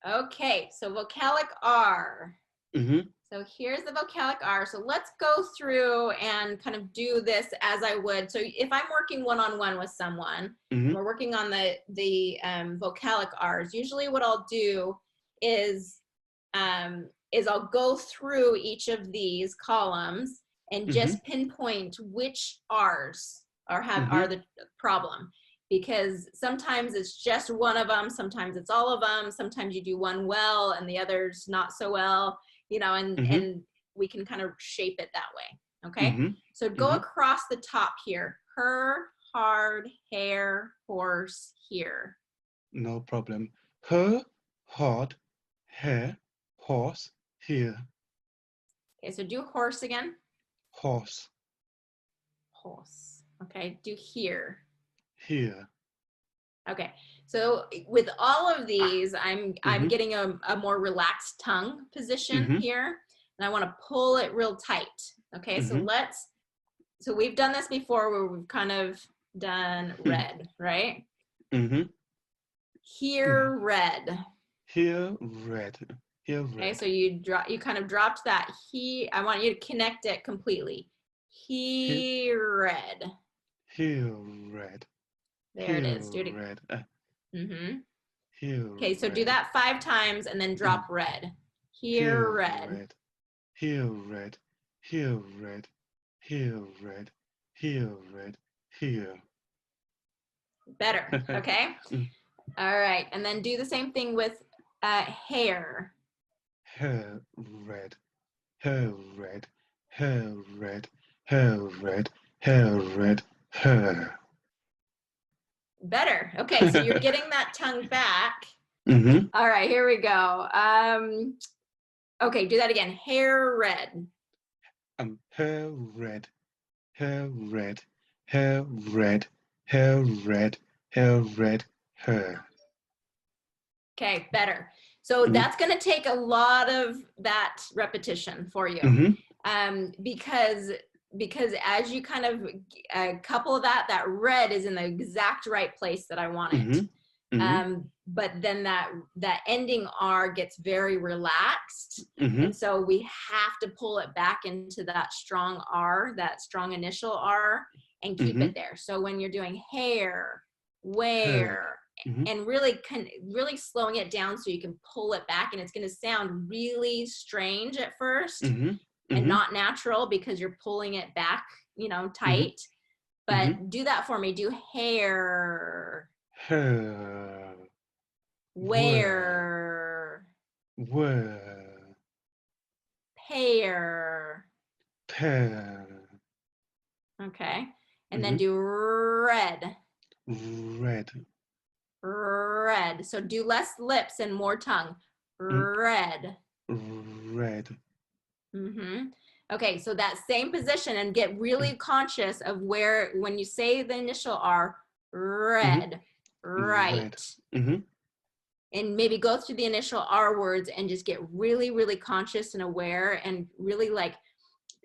Okay, so vocalic R. Mm-hmm. So here's the vocalic R. So let's go through and kind of do this as I would. So if I'm working one-on-one with someone, and we're working on the vocalic R's, usually what I'll do is I'll go through each of these columns and just pinpoint which R's are the problem. Because sometimes it's just one of them, sometimes it's all of them, sometimes you do one well and the others not so well, you know, and we can kind of shape it that way, okay? So go across the top here. Her, hard, hair, horse, here. No problem. Her, hard, hair, horse, here. Okay, so do horse again. Horse. Horse. Okay, do here. Here. Okay, so with all of these, I'm getting a more relaxed tongue position here, and I want to pull it real tight. Okay, so we've done this before where we've kind of done red, right? Here, red. Here, red. Here, red. Okay, so you kind of dropped that. I want you to connect it completely. Here, red. Here, red. There it is. Do it. Red. Here. Okay, so do that 5 times and then drop red. Here, red. Here, red. Here, red. Here, red. Here, red. Here. Better. Okay. All right, and then do the same thing with hair. Hair, red. Hair, red. Hair, red. Hair, red. Hair, red. Hair. Better. Okay, so you're getting that tongue back. All right, here we go. Okay, do that again. Hair, red. Hair, red. Hair, red. Hair, red. Hair, red. Hair, red. Hair. Okay, better. So that's going to take a lot of that repetition for you, because as you kind of couple that red is in the exact right place that I want it. But then that ending R gets very relaxed. And so we have to pull it back into that strong R, that strong initial R, and keep it there. So when you're doing hair, wear, and really slowing it down so you can pull it back, and it's going to sound really strange at first and not natural because you're pulling it back, you know, tight. But do that for me. Do hair. Hair. Wear. Wear. Pear. Pear. Okay. And then do red. Red. Red. So do less lips and more tongue. Red. Red. Okay, so that same position, and get really conscious of where, when you say the initial R, red, right. And maybe go through the initial R words and just get really, really conscious and aware, and really like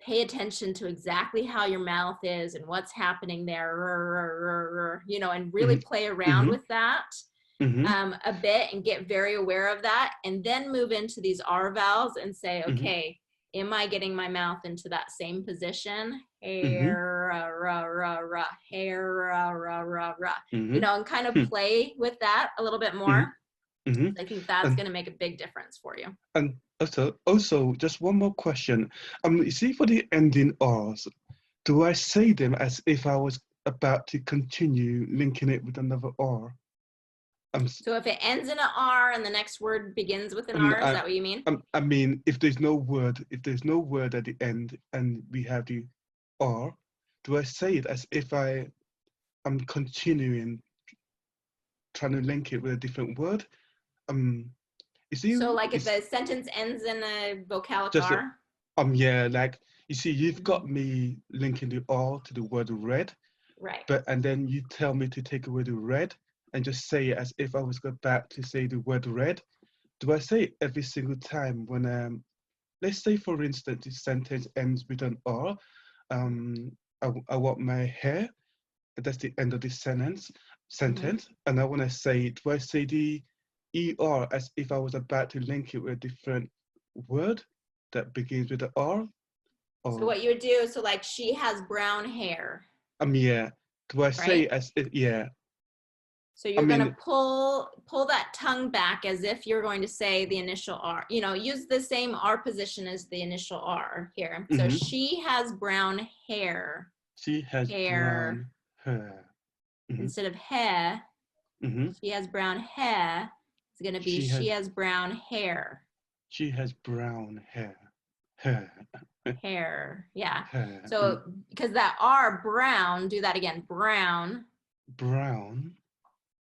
pay attention to exactly how your mouth is and what's happening there, you know, and really play around with that a bit and get very aware of that, and then move into these R vowels and say, okay, am I getting my mouth into that same position? Hair, hair, you know, and kind of play with that a little bit more. I think that's going to make a big difference for you. And also, just one more question. You see, for the ending R's, do I say them as if I was about to continue linking it with another R? So if it ends in an R and the next word begins with an R, is that what you mean? I mean, if there's no word at the end and we have the R, do I say it as if I'm continuing trying to link it with a different word? So like if the sentence ends in a vocalic R? Yeah, like you see, you've got me linking the R to the word red, right? And then you tell me to take away the red and just say it as if I was about to say the word red. Do I say it every single time when let's say for instance this sentence ends with an R? I want my hair. That's the end of this sentence, and I want to say, do I say the ER as if I was about to link it with a different word that begins with the R. Or, so what you would do, so like she has brown hair. Yeah. Do I say as if, yeah. So you're going to pull that tongue back as if you're going to say the initial R. You know, use the same R position as the initial R here. So she has brown hair. She has brown hair. Instead of hair, she has brown hair. It's going to be she has brown hair. She has brown hair. Hair, yeah. So because that R, brown, do that again. Brown. Brown.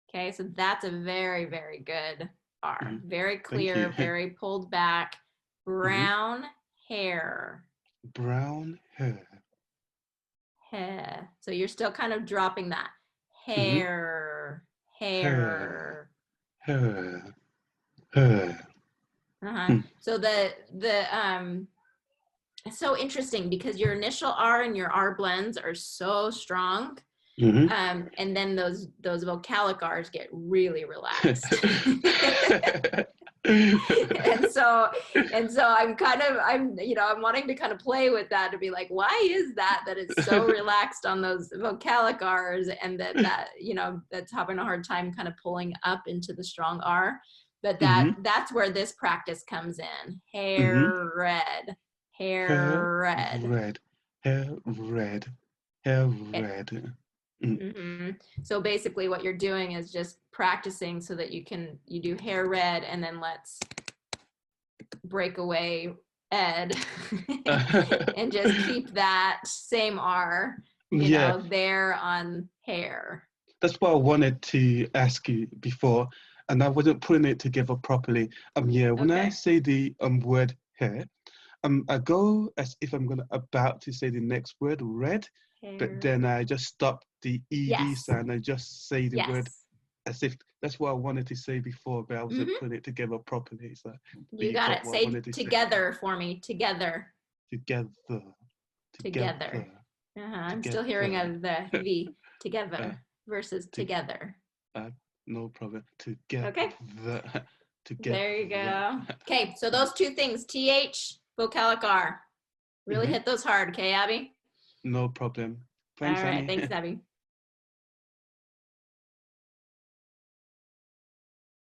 Okay, so that's a very, very good R. Very clear, very pulled back. Brown hair. Brown hair. Hair. So you're still kind of dropping that. Hair. Hair. Hair. So it's so interesting because your initial R and your R blends are so strong. And then those vocalic R's get really relaxed. and so I'm wanting to kind of play with that to be like, why is that it's so relaxed on those vocalic R's, and that that's having a hard time kind of pulling up into the strong R. But that's where this practice comes in. Hair red. Hair red. Hair red. Hair red. So basically what you're doing is just practicing so that you do hair red, and then let's break away Ed and just keep that same R, you know, there on hair. That's what I wanted to ask you before, and I wasn't putting it together properly. When I say the word hair, I go as if I'm about to say the next word, red, but then I just stop the ED sound. I just say the word as if that's what I wanted to say before, but I wasn't putting it together properly. So you got it. Say together for me. Together. Together. I'm still hearing the V. Together versus together. No problem. Together. Okay. Together. There you go. Okay, so those two things, TH, vocalic R. Really hit those hard, okay, Abby? No problem. Thanks, All right, Annie. Thanks, Abby.